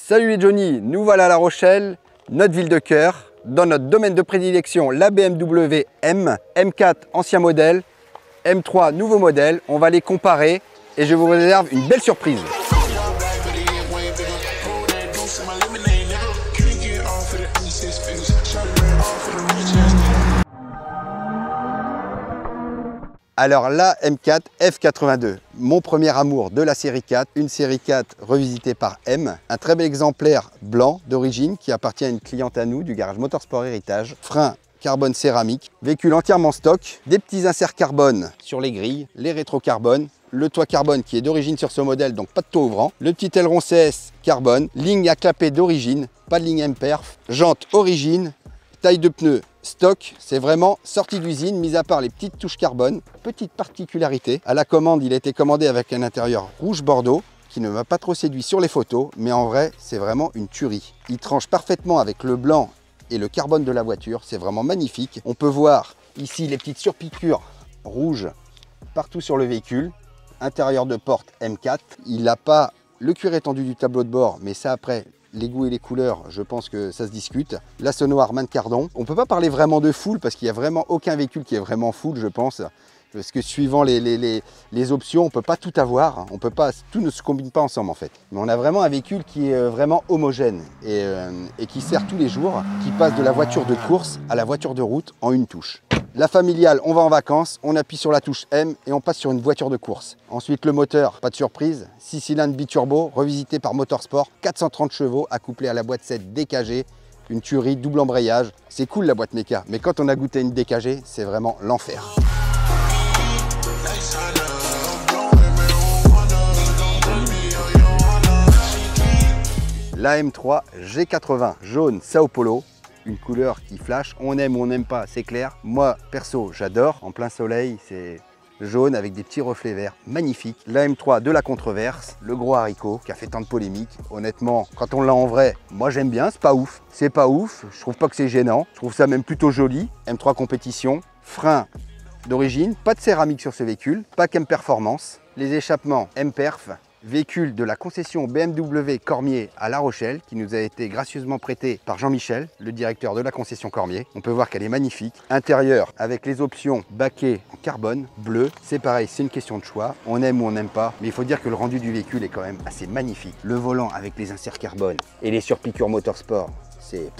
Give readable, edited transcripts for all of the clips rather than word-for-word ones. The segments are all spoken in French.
Salut les Johnny, nous voilà à La Rochelle, notre ville de cœur, dans notre domaine de prédilection, la BMW M, M4 ancien modèle, M3 nouveau modèle. On va les comparer et je vous réserve une belle surprise. Alors la M4 F82, mon premier amour de la série 4, une série 4 revisitée par M, un très bel exemplaire blanc d'origine qui appartient à une cliente à nous du garage Motorsport Héritage, frein carbone céramique, véhicule entièrement stock, des petits inserts carbone sur les grilles, les rétro-carbone, le toit carbone qui est d'origine sur ce modèle, donc pas de toit ouvrant, le petit aileron CS carbone, ligne à clapet d'origine, pas de ligne M-perf, jante origine, taille de pneus stock, c'est vraiment sorti d'usine, mis à part les petites touches carbone. Petite particularité, à la commande, il a été commandé avec un intérieur rouge bordeaux qui ne m'a pas trop séduit sur les photos, mais en vrai, c'est vraiment une tuerie. Il tranche parfaitement avec le blanc et le carbone de la voiture, c'est vraiment magnifique. On peut voir ici les petites surpiqûres rouges partout sur le véhicule. Intérieur de porte M4, il n'a pas le cuir étendu du tableau de bord, mais ça après, les goûts et les couleurs, je pense que ça se discute. L'assommoir main de cardon. On ne peut pas parler vraiment de full parce qu'il n'y a vraiment aucun véhicule qui est vraiment full, je pense. Parce que suivant les options, on ne peut pas tout avoir. On peut pas, tout ne se combine pas ensemble en fait. Mais on a vraiment un véhicule qui est vraiment homogène et qui sert tous les jours, qui passe de la voiture de course à la voiture de route en une touche. La familiale, on va en vacances, on appuie sur la touche M et on passe sur une voiture de course. Ensuite le moteur, pas de surprise, 6 cylindres biturbo, revisité par Motorsport, 430 chevaux, accouplé à la boîte 7 DKG, une tuerie, double embrayage. C'est cool la boîte méca, mais quand on a goûté une DKG, c'est vraiment l'enfer. La M3 G80 jaune Sao Paulo. Une couleur qui flash, on aime ou on n'aime pas, c'est clair. Moi, perso, j'adore. En plein soleil, c'est jaune avec des petits reflets verts, magnifique. La M3 de la controverse, le gros haricot qui a fait tant de polémiques. Honnêtement, quand on l'a en vrai, moi j'aime bien, c'est pas ouf. C'est pas ouf, je trouve pas que c'est gênant. Je trouve ça même plutôt joli. M3 compétition, frein d'origine, pas de céramique sur ce véhicule, pack M Performance, les échappements M-Perf. Véhicule de la concession BMW Cormier à La Rochelle qui nous a été gracieusement prêté par Jean-Michel, le directeur de la concession Cormier. On peut voir qu'elle est magnifique. Intérieur avec les options baquet en carbone, bleu. C'est pareil, c'est une question de choix. On aime ou on n'aime pas. Mais il faut dire que le rendu du véhicule est quand même assez magnifique. Le volant avec les inserts carbone et les surpiqûres Motorsport, c'est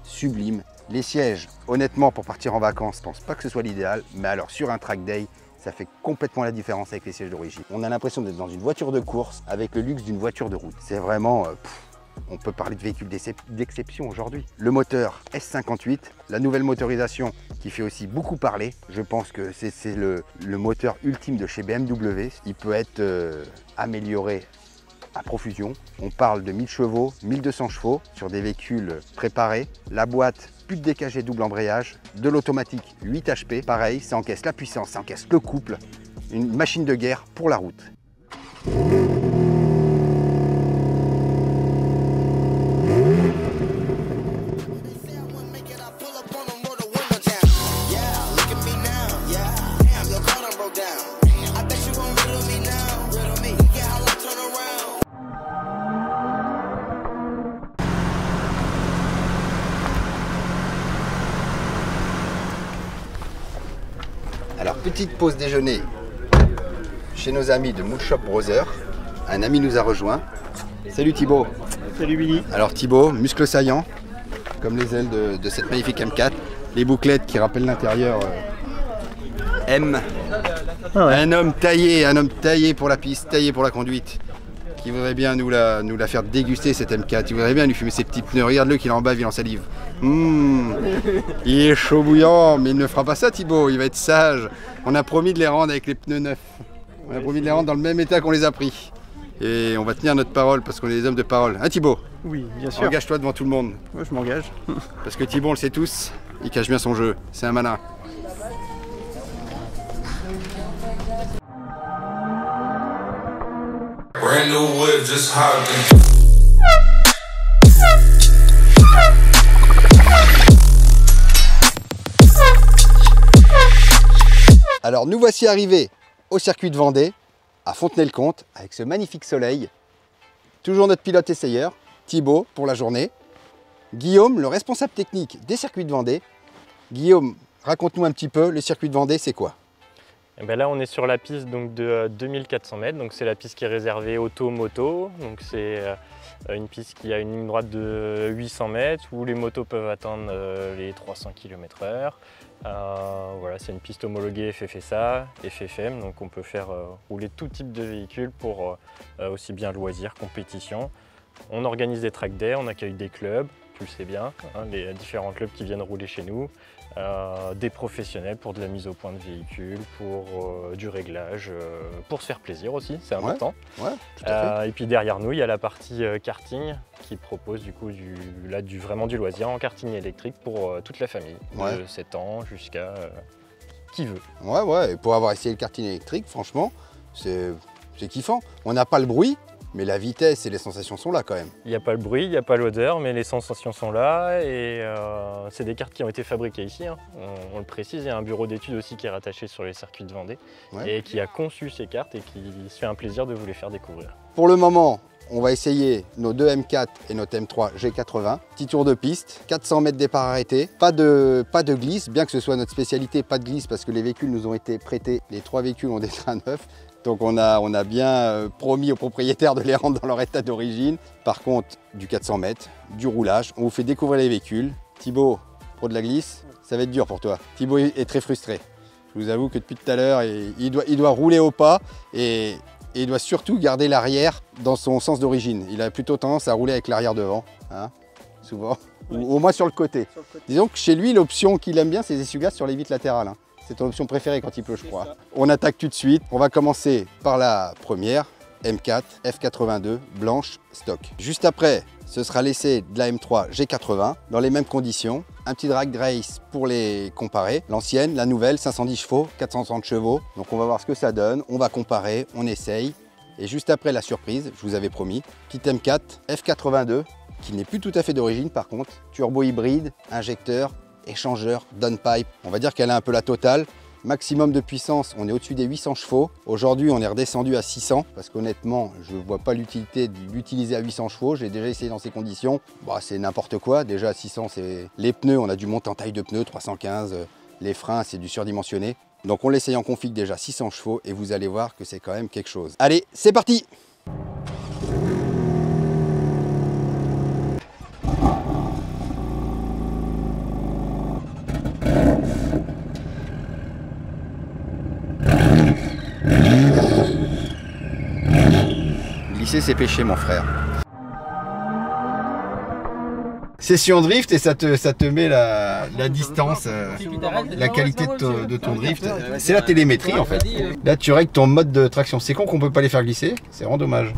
sublime. Les sièges, honnêtement, pour partir en vacances, je pense pas que ce soit l'idéal. Mais alors sur un track day, ça fait complètement la différence avec les sièges d'origine. On a l'impression d'être dans une voiture de course avec le luxe d'une voiture de route. C'est vraiment, on peut parler de véhicule d'exception aujourd'hui. Le moteur S58, la nouvelle motorisation qui fait aussi beaucoup parler. Je pense que c'est le moteur ultime de chez BMW. Il peut être amélioré à profusion. On parle de 1000 chevaux, 1200 chevaux sur des véhicules préparés. La boîte, plus de DKG double embrayage, de l'automatique 8 HP. Pareil, ça encaisse la puissance, ça encaisse le couple. Une machine de guerre pour la route. Alors, petite pause déjeuner chez nos amis de Moulshop Brothers. Un ami nous a rejoint. Salut Thibaut. Salut Billy. Alors Thibaut, muscle saillant, comme les ailes de cette magnifique M4. Les bouclettes qui rappellent l'intérieur M. Ah ouais. Un homme taillé pour la piste, taillé pour la conduite. Qui voudrait bien nous la faire déguster cette M4. Il voudrait bien lui fumer ses petits pneus. Regarde-le qu'il en bave, il en salive. Il est chaud bouillant, mais il ne fera pas ça Thibaut, il va être sage. On a promis de les rendre avec les pneus neufs. On a promis de les rendre dans le même état qu'on les a pris. Et on va tenir notre parole parce qu'on est des hommes de parole. Hein Thibaut? Oui, bien sûr. Engage-toi devant tout le monde. Moi je m'engage. Parce que Thibaut, on le sait tous, il cache bien son jeu. C'est un malin. Brand new whip, just hopped. Alors nous voici arrivés au circuit de Vendée, à Fontenay-le-Comte, avec ce magnifique soleil. Toujours notre pilote essayeur, Thibaut pour la journée. Guillaume, le responsable technique des circuits de Vendée. Guillaume, raconte-nous un petit peu, le circuit de Vendée, c'est quoi? Et ben là, on est sur la piste donc, de 2400 mètres, donc c'est la piste qui est réservée auto-moto. Donc c'est une piste qui a une ligne droite de 800 mètres où les motos peuvent atteindre les 300 km/h. Voilà, c'est une piste homologuée FFSA, FFM, donc on peut faire rouler tout type de véhicules pour aussi bien loisirs, compétition. On organise des track days, on accueille des clubs, tu le sais bien, hein, les différents clubs qui viennent rouler chez nous, des professionnels pour de la mise au point de véhicules, pour du réglage, pour se faire plaisir aussi, c'est important. Ouais, tout à fait. Et puis derrière nous, il y a la partie karting qui propose du coup vraiment du loisir en karting électrique pour toute la famille, de 7 ans jusqu'à qui veut. Ouais, et pour avoir essayé le karting électrique, franchement, c'est kiffant. On n'a pas le bruit, mais la vitesse et les sensations sont là quand même. Il n'y a pas le bruit, il n'y a pas l'odeur, mais les sensations sont là et c'est des cartes qui ont été fabriquées ici, hein. On le précise, il y a un bureau d'études aussi qui est rattaché sur les circuits de Vendée et qui a conçu ces cartes et qui se fait un plaisir de vous les faire découvrir. Pour le moment, on va essayer nos deux M4 et notre M3 G80. Petit tour de piste, 400 mètres départ arrêté, pas de glisse, bien que ce soit notre spécialité, pas de glisse parce que les véhicules nous ont été prêtés, les 3 véhicules ont des trains neufs. Donc on a bien promis aux propriétaires de les rendre dans leur état d'origine. Par contre, du 400 mètres, du roulage, on vous fait découvrir les véhicules. Thibaut, pour de la glisse, ça va être dur pour toi. Thibaut est très frustré. Je vous avoue que depuis tout à l'heure, il doit rouler au pas et il doit surtout garder l'arrière dans son sens d'origine. Il a plutôt tendance à rouler avec l'arrière devant, hein, souvent, ou au moins sur le côté. Disons que chez lui, l'option qu'il aime bien, c'est les essuie-glaces sur les vitres latérales, hein. C'est ton option préférée quand il pleut, je crois. On attaque tout de suite. On va commencer par la première, M4 F82 blanche stock. Juste après, ce sera l'essai de la M3 G80 dans les mêmes conditions. Un petit drag race pour les comparer. L'ancienne, la nouvelle, 510 chevaux, 430 chevaux. Donc on va voir ce que ça donne. On va comparer, on essaye. Et juste après la surprise, je vous avais promis, petite M4 F82 qui n'est plus tout à fait d'origine par contre. Turbo hybride, injecteur, échangeur, downpipe, on va dire qu'elle a un peu la totale. Maximum de puissance, on est au-dessus des 800 chevaux. Aujourd'hui, on est redescendu à 600 parce qu'honnêtement, je ne vois pas l'utilité de l'utiliser à 800 chevaux. J'ai déjà essayé dans ces conditions. Bah, c'est n'importe quoi. Déjà à 600, c'est les pneus, on a dû monter en taille de pneus, 315. Les freins, c'est du surdimensionné. Donc on l'essaye en config déjà 600 chevaux et vous allez voir que c'est quand même quelque chose. Allez, c'est parti! Glisser, c'est péché, mon frère. Session drift et ça te met la distance, la qualité de ton drift. C'est la télémétrie en fait. Là, tu règles ton mode de traction. C'est con qu'on peut pas les faire glisser. C'est vraiment dommage.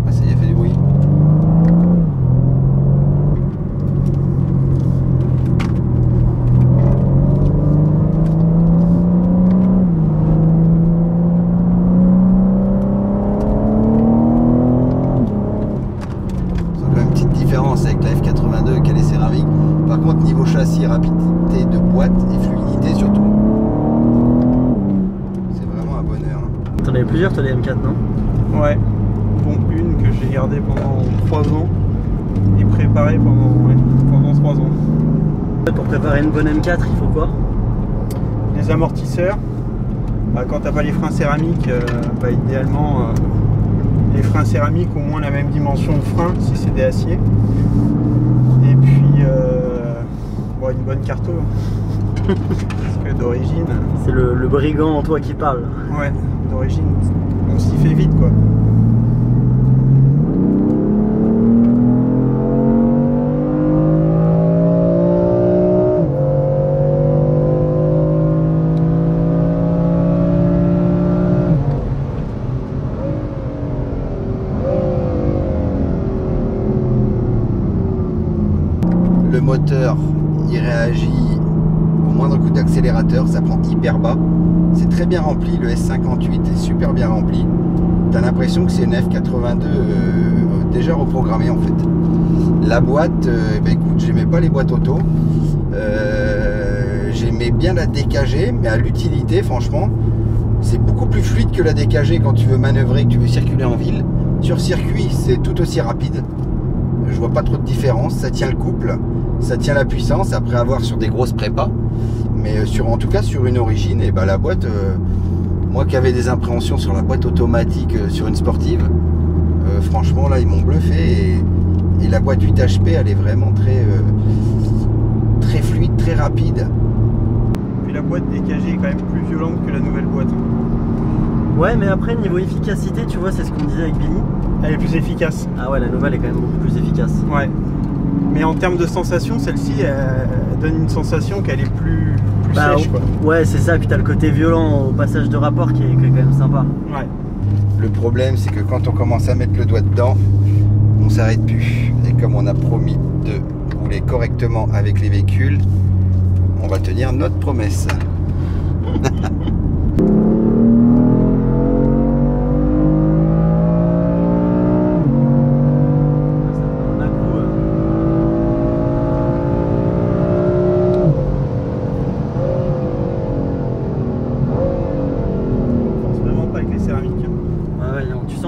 Ah, ça y est, fait du bruit. Avec la F82 qu'elle est céramique. Par contre, niveau châssis, rapidité de boîte et fluidité surtout, c'est vraiment un bonheur. T'en avais plusieurs, t'as les M4, non? Ouais, bon, une que j'ai gardée pendant 3 ans et préparée pendant 3 ans. Pour préparer une bonne M4, il faut quoi? Les amortisseurs, quand t'as pas les freins céramiques, idéalement les freins céramiques au moins la même dimension de frein si c'est des aciers. Et puis une bonne carto. Parce que d'origine. C'est le brigand en toi qui parle. Ouais, d'origine, on s'y fait vite quoi. Le moteur, il réagit au moindre coup d'accélérateur, ça prend hyper bas. C'est très bien rempli, le S58 est super bien rempli. Tu as l'impression que c'est une F82 déjà reprogrammée en fait. La boîte, écoute, j'aimais pas les boîtes auto. J'aimais bien la DKG, mais à l'utilité, franchement, C'est beaucoup plus fluide que la DKG quand tu veux manœuvrer, que tu veux circuler en ville. Sur circuit, c'est tout aussi rapide. Je vois pas trop de différence. Ça tient le couple, ça tient la puissance, après avoir sur des grosses prépas. Mais en tout cas, sur une Origine, et ben la boîte, moi qui avais des appréhensions sur la boîte automatique sur une sportive, franchement, là, ils m'ont bluffé. Et la boîte 8 HP, elle est vraiment très fluide, très rapide. Puis la boîte DKG est quand même plus violente que la nouvelle boîte. Ouais, mais après, niveau efficacité, tu vois, c'est ce qu'on disait avec Billy. Elle est plus efficace. Ah ouais, la nouvelle est quand même beaucoup plus efficace. Ouais. Mais en termes de sensation, celle-ci, elle donne une sensation qu'elle est plus sèche, quoi. Ouais, c'est ça. Puis t'as le côté violent au passage de rapport qui est quand même sympa. Ouais. Le problème, c'est que quand on commence à mettre le doigt dedans, on s'arrête plus. Et comme on a promis de rouler correctement avec les véhicules, on va tenir notre promesse.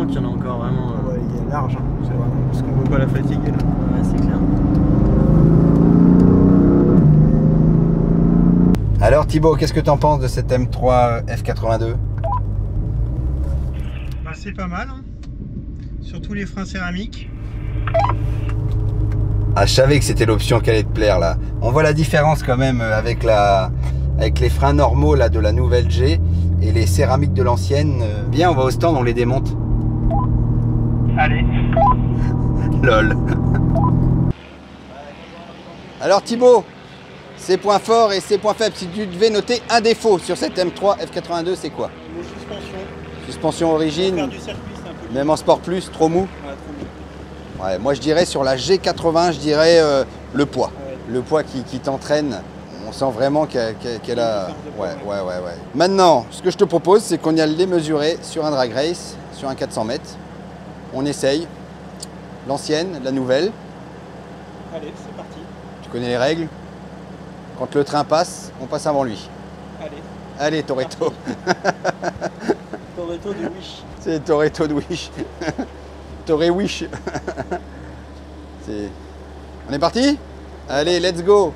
Qu'il y en a encore vraiment. Ouais, il est large, hein. C'est vraiment parce qu'on veut pas la fatiguer là. Ouais, c'est clair. Alors Thibaut, qu'est-ce que tu en penses de cette M3 F82? Bah, c'est pas mal, hein. Surtout les freins céramiques. Ah, je savais que c'était l'option qui allait te plaire là. On voit la différence quand même avec les freins normaux là, de la nouvelle G et les céramiques de l'ancienne. Bien, on va au stand, on les démonte. Allez. Lol. Alors Thibaut, ses points forts et ses points faibles, si tu devais noter un défaut sur cette M3 F82, c'est quoi? Les suspensions. Suspension Origine, Faire du circuit, c'est un peu même en Sport Plus, trop mou? Ouais, trop mou. Ouais, moi je dirais sur la G80, je dirais le poids. Ouais. Le poids qui t'entraîne, on sent vraiment qu'elle a... Ouais. Maintenant, ce que je te propose, c'est qu'on y aille les mesurer sur un drag race, sur un 400 mètres. On essaye l'ancienne, la nouvelle. Allez, c'est parti. Tu connais les règles? Quand le train passe, on passe avant lui. Allez. Allez, Toretto. Toretto de Wish. C'est Toretto de Wish. Toré Wish. On est parti? Allez, let's go.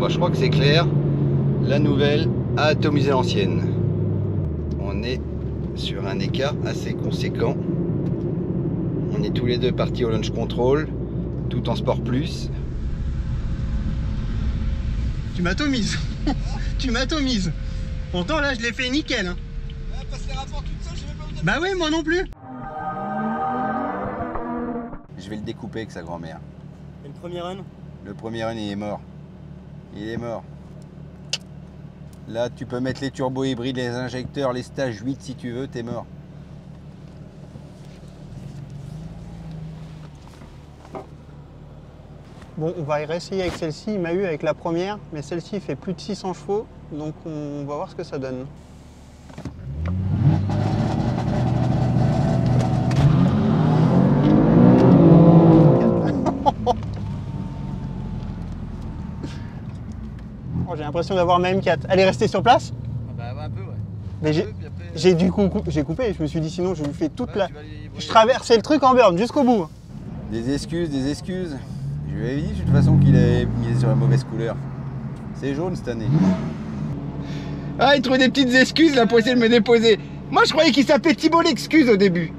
Je crois que c'est clair, la nouvelle a atomisé l'ancienne. On est sur un écart assez conséquent. On est tous les deux partis au launch control, tout en Sport Plus. Tu m'atomises. Tu m'atomises. Pourtant là je l'ai fait nickel. Hein. Passe les rapports toute seule, je vais pas vous dire. Bah oui, moi non plus. Je vais le découper avec sa grand-mère. Et le premier run? Le premier run il est mort. Il est mort. Là, tu peux mettre les turbos hybrides, les injecteurs, les stages 8 si tu veux, t'es mort. Bon, on va réessayer avec celle-ci. Il m'a eu avec la première, mais celle-ci fait plus de 600 chevaux, donc on va voir ce que ça donne. Oh, j'ai l'impression d'avoir ma M4. Elle est restée sur place? Bah un peu ouais. Mais j'ai du coup j'ai coupé, je me suis dit sinon je lui fais toute la... Je traversais le truc en burn jusqu'au bout. Des excuses, des excuses. Je lui avais dit de toute façon qu'il avait misé sur la mauvaise couleur. C'est jaune cette année. Ah, il trouvait des petites excuses là pour essayer de me déposer. Moi je croyais qu'il s'appelait Thibaut l'excuse au début.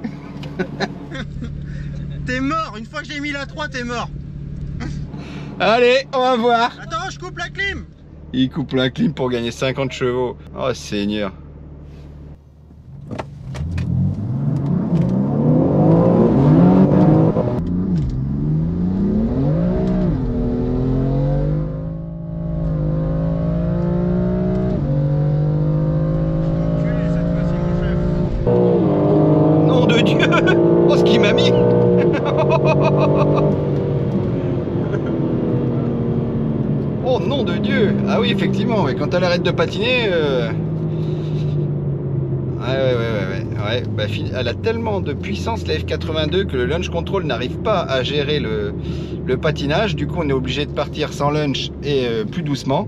T'es mort, une fois que j'ai mis la 3, t'es mort. Allez, on va voir. Attends, je coupe la clim. Il coupe la clim pour gagner 50 chevaux. Oh Seigneur. Dieu! Oh, ce qu'il m'a mis! Oh nom de Dieu! Ah oui, effectivement, ouais, quand elle arrête de patiner... Ouais. Bah, elle a tellement de puissance, la F82, que le launch control n'arrive pas à gérer le patinage. Du coup, on est obligé de partir sans launch et plus doucement.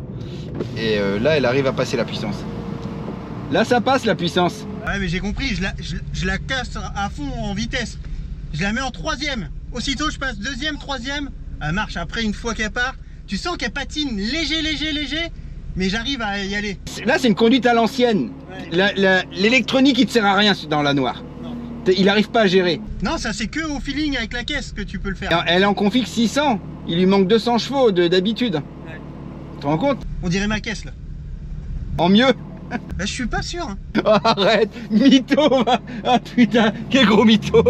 Et là, elle arrive à passer la puissance. Là, ça passe la puissance. Ouais, mais j'ai compris, je la casse à fond en vitesse. Je la mets en troisième. Aussitôt, je passe deuxième, troisième. Elle marche après, une fois qu'elle part. Tu sens qu'elle patine léger, mais j'arrive à y aller. Là, c'est une conduite à l'ancienne. Ouais. L'électronique, il ne sert à rien dans la noire. Non. Il n'arrive pas à gérer. Non, ça c'est que au feeling avec la caisse que tu peux le faire. Elle est en config 600. Il lui manque 200 chevaux d'habitude. Ouais. Tu te rends compte? On dirait ma caisse là. En mieux. Bah, je suis pas sûr. Hein. Oh, arrête, mytho. Ah putain, quel gros mytho.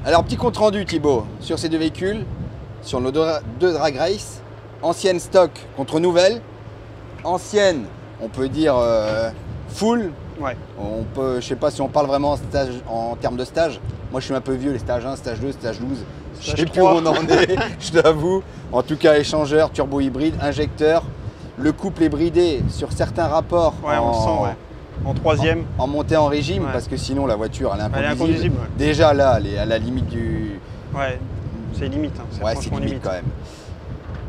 Alors, petit compte rendu Thibaut, sur ces deux véhicules, sur nos deux drag race, ancienne stock contre nouvelle, ancienne, on peut dire full. Ouais. On peut, je sais pas si on parle vraiment en termes de stage. Moi, je suis un peu vieux, les stages 1, stage 2, stage 12. Je sais plus où on en est, je t'avoue. En tout cas, échangeur, turbo hybride, injecteur. Le couple est bridé sur certains rapports. Ouais, on le sent, ouais. En troisième. En montée en régime, ouais. Parce que sinon la voiture elle est inconduisible. Ouais. Déjà là, elle est à la limite du... Ouais, c'est limite. Hein. Ouais, c'est limite quand même.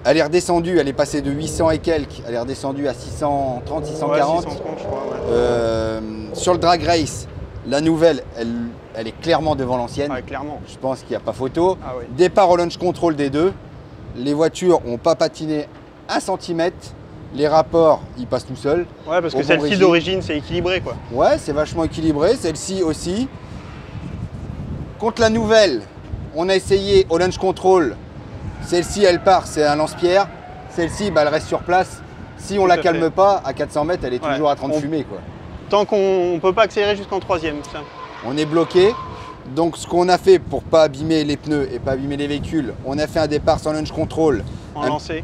Elle est redescendue, elle est passée de 800 et quelques, elle est redescendue à 630, 640. Ouais, 630 je crois, ouais. Sur le drag race, la nouvelle, elle est clairement devant l'ancienne. Ouais, clairement. Je pense qu'il n'y a pas photo. Ah, ouais. Départ au launch control des deux. Les voitures n'ont pas patiné 1 cm. Les rapports, ils passent tout seuls. Ouais, parce que celle-ci d'origine, c'est équilibré, quoi. Ouais, c'est vachement équilibré. Celle-ci aussi. Contre la nouvelle, on a essayé au launch control. Celle-ci, elle part, c'est un lance-pierre. Celle-ci, bah, elle reste sur place. Si on la calme pas, à 400 mètres, elle est toujours à 30 fumées, quoi. Tant qu'on ne peut pas accélérer jusqu'en troisième. Ça. On est bloqué. Donc, ce qu'on a fait pour pas abîmer les pneus et pas abîmer les véhicules, on a fait un départ sans launch control. En lancé.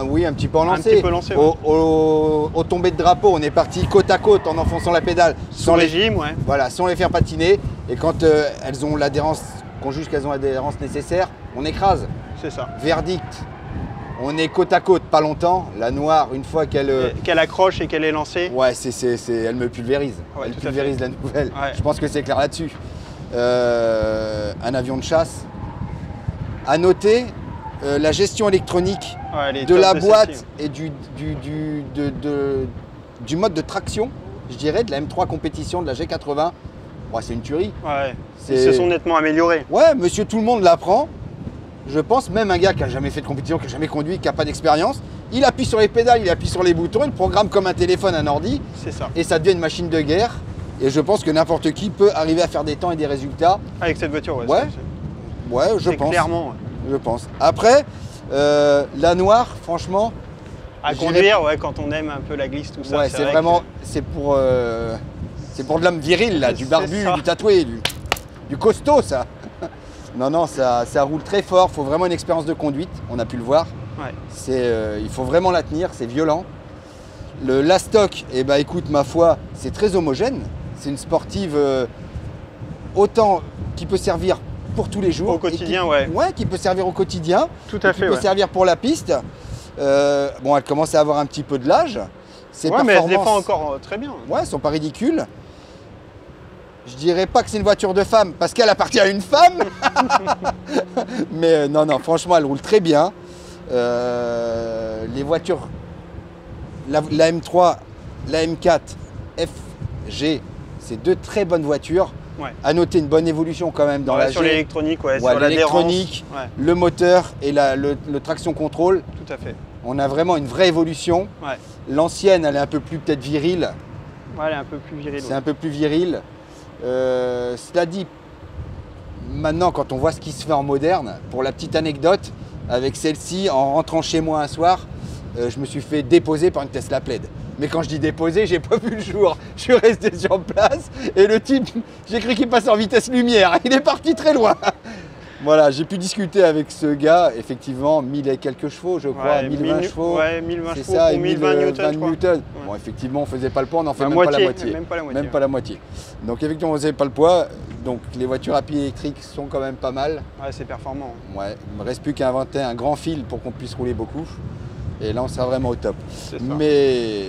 Oui, un petit peu en lancé. Un petit peu lancé, ouais. Au tombé de drapeau, on est parti côte à côte en enfonçant la pédale. Sans régime, ouais. Voilà, sans les faire patiner. Et quand elles ont l'adhérence, qu'on juge qu'elles ont l'adhérence nécessaire, on écrase. C'est ça. Verdict. On est côte à côte, pas longtemps. La noire, une fois qu'elle... Qu'elle accroche et qu'elle est lancée. Ouais, elle me pulvérise. Ouais, elle pulvérise la nouvelle. Ouais. Je pense que c'est clair là-dessus. Un avion de chasse. À noter, la gestion électronique de la boîte et du mode de traction, je dirais, de la M3 compétition, de la G80. Ouais, c'est une tuerie. Ouais, ils se sont nettement améliorés. Ouais, monsieur tout le monde l'apprend. Je pense même un gars qui n'a jamais fait de compétition, qui n'a jamais conduit, qui n'a pas d'expérience, il appuie sur les pédales, il appuie sur les boutons, il programme comme un téléphone, un ordi. C'est ça. Et ça devient une machine de guerre. Et je pense que n'importe qui peut arriver à faire des temps et des résultats. Avec cette voiture, ouais. Ouais, je pense. Clairement. Ouais. Je pense. Après, la noire, franchement... À conduire, ouais, quand on aime un peu la glisse, tout ça. Ouais, c'est vraiment... C'est pour de l'homme viril, là, du barbu, du tatoué, du costaud, ça. Non, ça roule très fort, il faut vraiment une expérience de conduite, on a pu le voir. Ouais. Il faut vraiment la tenir, c'est violent. La stock, eh ben, écoute, ma foi, c'est très homogène. C'est une sportive autant qui peut servir pour tous les jours. Au quotidien, ouais. Ouais, qui peut servir au quotidien. Tout à fait, qui peut servir pour la piste. Bon, elle commence à avoir un petit peu de l'âge. Ouais, mais elle se défend encore très bien. Ouais, elles sont pas ridicules. Je dirais pas que c'est une voiture de femme parce qu'elle appartient à une femme. Mais non, franchement, elle roule très bien. Les voitures, la M3, la M4, FG, c'est deux très bonnes voitures. Ouais. À noter une bonne évolution quand même dans la sur l'électronique, ouais, sur l'électronique, le moteur et le traction contrôle. Tout à fait. On a vraiment une vraie évolution. Ouais. L'ancienne, elle est un peu plus peut-être virile. Ouais, elle est un peu plus virile. C'est un peu plus viril. Cela dit, maintenant quand on voit ce qui se fait en moderne, pour la petite anecdote, avec celle-ci, en rentrant chez moi un soir, je me suis fait déposer par une Tesla Plaid. Mais quand je dis déposer, j'ai pas vu le jour. Je suis resté sur place et le type, j'ai cru qu'il passait en vitesse lumière. Il est parti très loin. Voilà, j'ai pu discuter avec ce gars, effectivement, 1000 et quelques chevaux, je crois, Ouais, 1020 chevaux. Ouais, 1020 c'est chevaux ça, pour et 1020 newtons, je crois. newtons. Ouais. Bon, effectivement, on faisait pas le poids, on en fait La même pas la moitié, moitié. même pas la moitié. Même pas la moitié. Donc, effectivement, on faisait pas le poids. Donc, les voitures à pied électriques sont quand même pas mal. Ouais, c'est performant. Ouais, il me reste plus qu'à inventer un grand fil pour qu'on puisse rouler beaucoup. Et là, on sera vraiment au top. C'est ça. Mais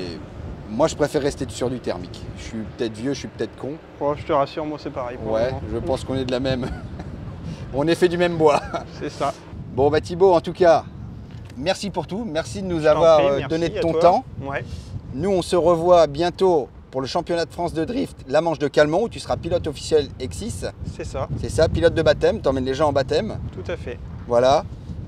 moi, je préfère rester sur du thermique. Je suis peut-être vieux, je suis peut-être con. Oh, je te rassure, moi c'est pareil. Pour le Ouais, moment. je pense qu'on est de la même. On est fait du même bois. C'est ça. Bon, bah Thibaut, en tout cas, merci pour tout. Merci de nous Je t'en avoir prie, merci donné de à ton toi. temps. Ouais, Nous, on se revoit bientôt pour le championnat de France de drift, la Manche de Calmont, où tu seras pilote officiel X6. c'est ça, C'est ça, pilote de baptême, t'emmènes les gens en baptême. tout à fait. Voilà.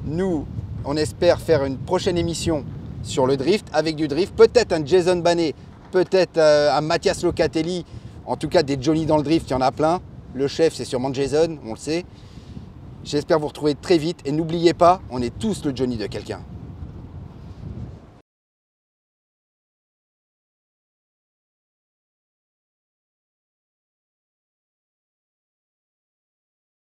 Nous, on espère faire une prochaine émission sur le drift, avec du drift. Peut-être un Jason Banet, peut-être un Mathias Locatelli. En tout cas, des Johnny dans le drift, il y en a plein. Le chef, c'est sûrement Jason, on le sait. J'espère vous retrouver très vite. Et n'oubliez pas, on est tous le Johnny de quelqu'un.